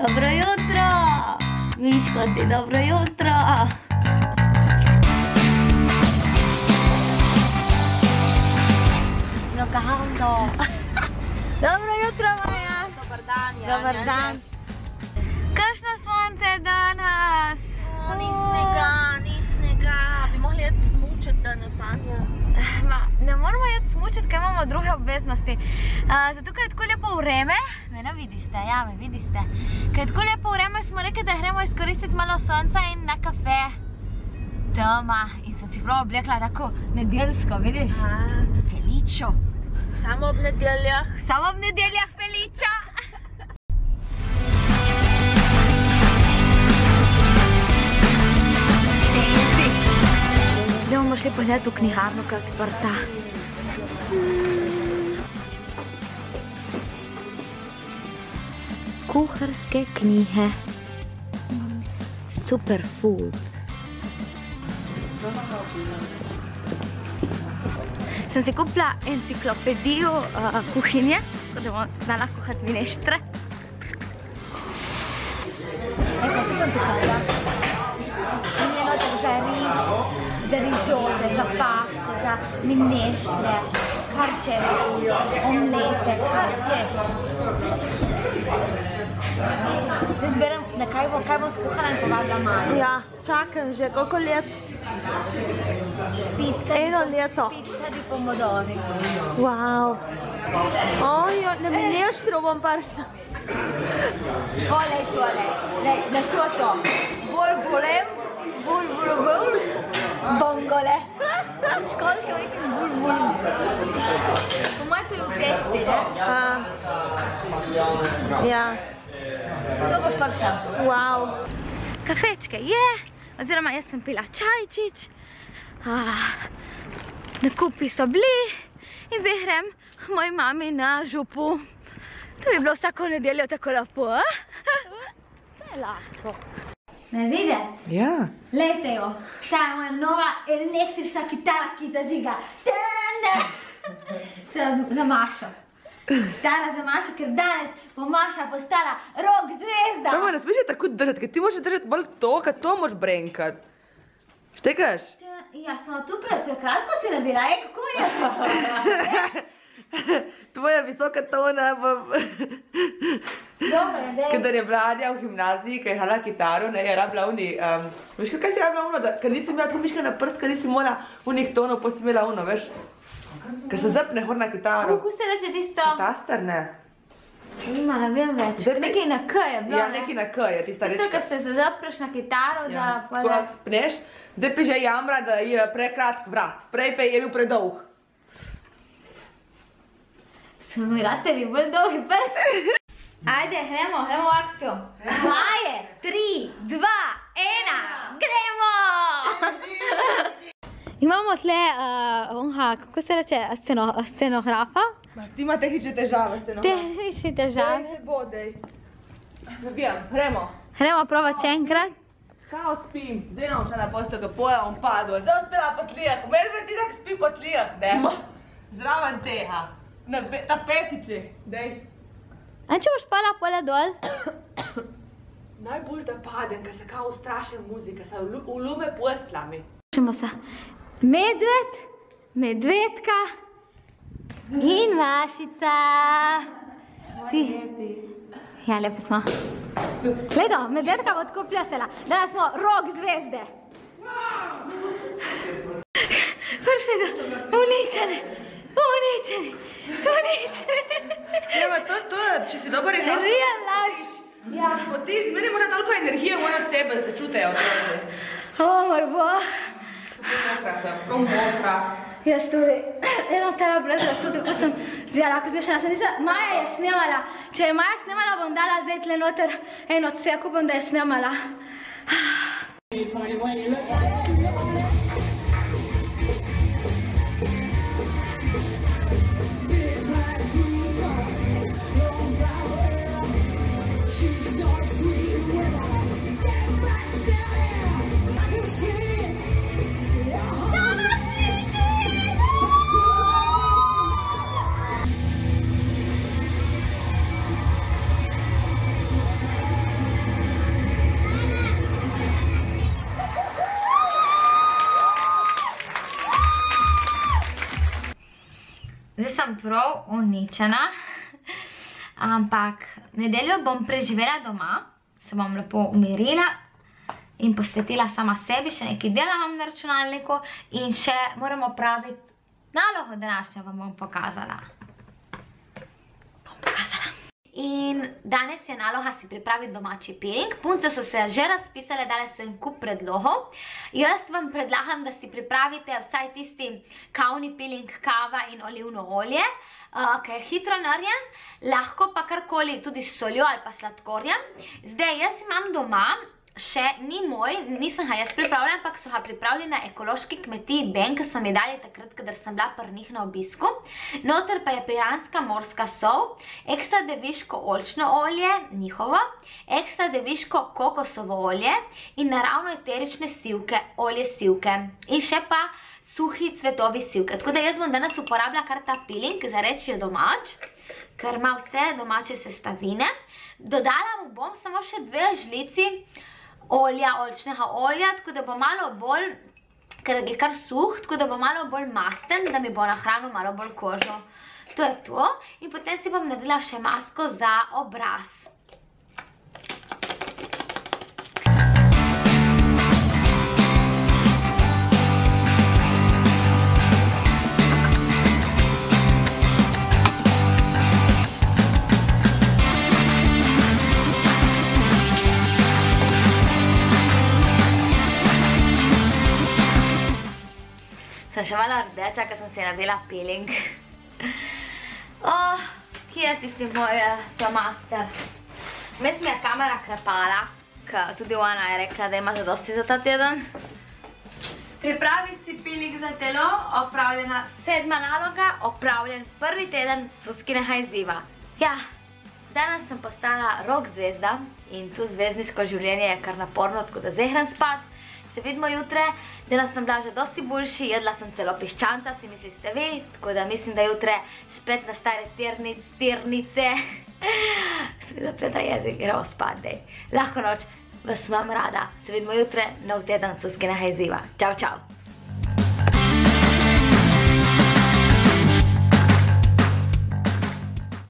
Dobro jutro! Miškoti, dobro jutro! Nogando! Dobro jutro, Maja! Dobar dan, Janja! Dobar dan! Kakšno sonce je danes! Ni snega! Bi mogli jeti smučat danes, Anja? Ne moramo jeti smučat, ker imamo druge obveznosti. Zato, ker je tako lepo vreme, mene vidite, ja, me vidite. Ker je tako lepo vreme, smo rekli, da gremo izkoristiti malo sonca in na kafe doma. In sem si prav oblekla tako nedeljsko, vidiš? Feličo. Samo ob nedeljah? Samo ob nedeljah, Feličo. Zdaj bomo šli pogledati v knjigarno, ki je odprta. Kuharske knjige. Superfood. Sem si kupila enciklopedijo kuhinje, tako da bom znala kuhati mineštre. Eko, tu sem si kupila. In je noter za riž, za rižote, za pašte, za mineštre, kar češ, omlete, kar češ. Zdaj zberem, kaj bom skuhala in povabila Majo. Ja, čakam že, koliko let? Eno leto. Pizza di pomodori. Wow. Ojo, na mineštru bom prišla. Olej to, lej, na to. Bolem, bongole. Školke v nekem bul. Po mojem to je v testi, ne? Ja. To boš prišla. Wow. Kafečke je, oziroma jaz sem pila čajčič. Nakupi so bili in zdaj grem k moji mami na župu. To bi bilo vsako nedeljo tako lepo, a? Vse lahko. Ne videti? Ja. Lejte jo, ta je moja nova električna kitara, ki zažiga. To je za Mašo. Kitara za Mašo, ker danes bo Maša postala rock zvezda. Samo ne smeš tako držati, ker ti moraš držati bolj to, ker to moraš brenkati. Štekaš? Ja, samo tu prekratko si naredila, kako je? Tvoja visoka tona v... Dobro je, dej. Kadar je Vladja v gimnaziji, ko je hala kitaro, je rabila uni... Veš, kaj si rabila uno, ker nisi imela tako miška na prst, ker nisi imela unih tonov, pa si imela uno, veš? Ker se zapne hor na kitaro. Kako se reče tisto? Kataster, ne? Ima, ne vem več. Nekaj na K je bilo, ne? Ja, nekaj na K je tista rečka. Tisto, ker se zapreš na kitaro, da pa... Tako spneš, zdaj pa že jamra, da je prekratk vrat. Prej pa je bil predolg. Smo mi rateli bolj dolgi prsti. Ajde, gremo v akcijo. Maje, 3, 2, 1, gremo! Imamo tle, kako se reče, scenografa. Ti ima tehnične težave, Tehnične težave. Dej se bodej. Nabijam, gremo. Gremo provat še enkrat. Kao spim, zdaj nam šla na postel, ko poja on padel. Zdaj uspela po tlijah, meni ti tak spi po tlijah, ne? Zraven tega. Ta petiči, dej. A če boš pala pole dol? Najbolj da padem, ker se kao ustrašim muzike, se ulume postlami. Čemo se. Medved, medvedka in Mašica. Si? Ja, lepo smo. Gledo, medvedka bo tako pljasela. Danes smo rock zvezde. Prši do, uničene. Evo, to je, če si dober igralec. Real life. Ja. Ti meni mora toliko energije mora od sebe, da te čutejo otroci. O moj bog. Mokra sem, prav mokra. Jaz tudi. Eno stala brez razsuti, ko sem zjela, ko zvišena. Maja je snemala. Če je Maja snemala, bom dala zdaj tle noter eno ceko, bom da je snemala. prav uničena. Ampak nedeljo bom preživela doma, se bom lepo umirila in posvetila sama sebi, še nekaj delam na računalniku in še moram opraviti nalogo današnjo, vam bom pokazala. In danes je naloga si pripraviti domači peeling. Punce so se že razpisale, dale so jim kup predlogov. Jaz vam predlagam, da si pripravite vsaj tisti kavni peeling, kava in olivno olje, ki je hitro narjen, lahko pa karkoli tudi s soljo ali pa sladkorjem. Zdaj, jaz imam doma, še ni moj, nisem ga jaz pripravila, ampak so ga pripravili na ekološki kmetiji Ben, ki so mi dali takrat, kadar sem bila pri njih na obisku. Noter pa je piranska morska sol, ekstra deviško oljčno olje, njihovo, ekstra deviško kokosovo olje in naravno eterične sivke, olje sivke. In še pa suhi cvetovi sivke. Tako da jaz bom danes uporabila kar ta peeling, za reči je domač, ker ima vse domače sestavine. Dodala mu bom samo še 2 žlici olja, oljčnega olja, tako da bo malo bolj, ker je kar suh, tako da bo malo bolj masten, da mi bo nahranil malo bolj kožo. To je to. In potem si bom naredila še masko za obraz. Sem še malo rdeča, ker sem si naredila peeling. Kje je tisti moj flomaster? Vmes mi je kamera krepala, ker tudi ona je rekla, da ima zadosti za ta teden. Pripravi si peeling za telo, opravljena 7. naloga, opravljen 1. teden Suskinega izziva. Ja, danes sem postala rock zvezda in tu zvezdniško življenje je kar naporno, tako da zdaj grem spat. Se vidimo jutre, danes sem bila že dosti boljši, jedla sem celo piščanca, si mislite vi, tako da mislim, da jutre spet na stare tirnice. Seveda preda jezik, gremo spat, dej. Lahko noč, vas imam rada. Se vidimo jutre, nov teden Suskinega izziva. Čau, čau.